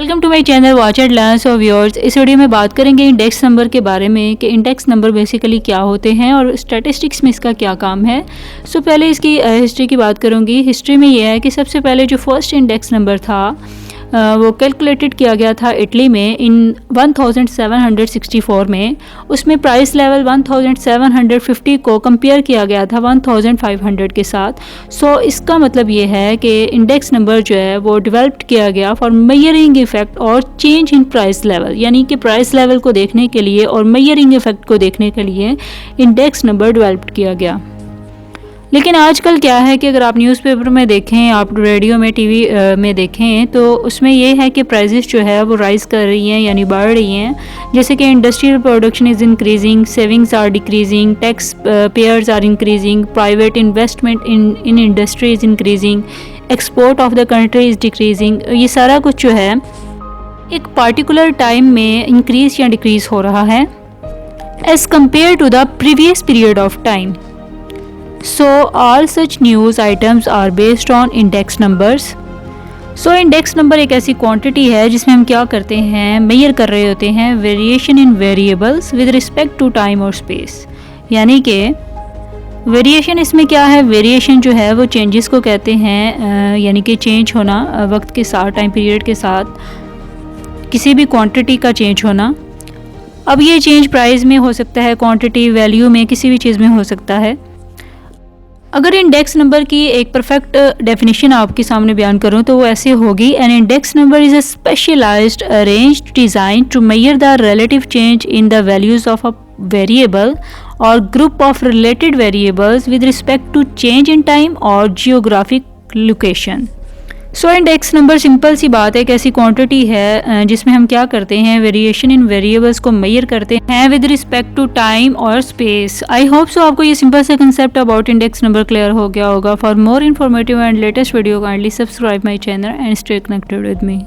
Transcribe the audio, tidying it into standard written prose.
Welcome to my channel watch and learn. So viewers, इस video में बात करेंगे इंडेक्स नंबर के बारे में कि इंडेक्स नंबर बेसिकली क्या होते हैं और स्टैटिस्टिक्स में इसका क्या काम है। पहले इसकी हिस्ट्री की बात करूंगी। हिस्ट्री में यह है कि सबसे पहले जो फर्स्ट इंडेक्स नंबर था वो कैलकुलेटेड किया गया था इटली में इन 1764 में। उसमें प्राइस लेवल 1750 को कंपेयर किया गया था 1500 के साथ। इसका मतलब ये है कि इंडेक्स नंबर जो है वो डेवलप्ड किया गया फॉर मेजरिंग इफेक्ट और चेंज इन प्राइस लेवल, यानी कि प्राइस लेवल को देखने के लिए और मेजरिंग इफेक्ट को देखने के लिए इंडेक्स नंबर डेवलप्ड किया गया। लेकिन आजकल क्या है कि अगर आप न्यूज़पेपर में देखें, आप रेडियो में, टीवी में देखें, तो उसमें ये है कि प्राइसेस जो है वो राइज़ कर रही हैं, यानी बढ़ रही हैं। जैसे कि industrial production is increasing, savings are decreasing, tax payers are increasing, private investment in industry is increasing, export of the country is decreasing. ये सारा कुछ जो है एक पार्टिकुलर टाइम में इंक्रीज या डिक्रीज़ हो रहा है as compare to the previous period of time. So all such news items are based on index numbers. So index number एक ऐसी क्वांटिटी है जिसमें हम क्या करते हैं, मेजर कर रहे होते हैं variation in variables with respect to time और स्पेस। यानी कि वेरिएशन इसमें क्या है, वेरिएशन जो है वो चेंजेस को कहते हैं, यानी कि चेंज होना वक्त के साथ, टाइम पीरियड के साथ किसी भी क्वांटिटी का चेंज होना। अब ये चेंज प्राइस में हो सकता है, क्वांटिटी, वैल्यू में, किसी भी चीज़ में हो सकता है। अगर इंडेक्स नंबर की एक परफेक्ट डेफिनेशन आपके सामने बयान करूं तो वो ऐसे होगी: an index number is a specialised arranged design to measure the relative change in the values of a variable और group of related variables with respect to change in time और geographic location. Index number simple सी बात है, एक ऐसी quantity है जिसमें हम क्या करते हैं, वेरिएशन इन वेरिएबल्स को मेजर करते हैं विद रिस्पेक्ट टू टाइम और स्पेस। आई होप सो आपको ये सिंपल सा concept about index number clear हो गया होगा। For more informative and latest video kindly subscribe my channel and stay connected with me.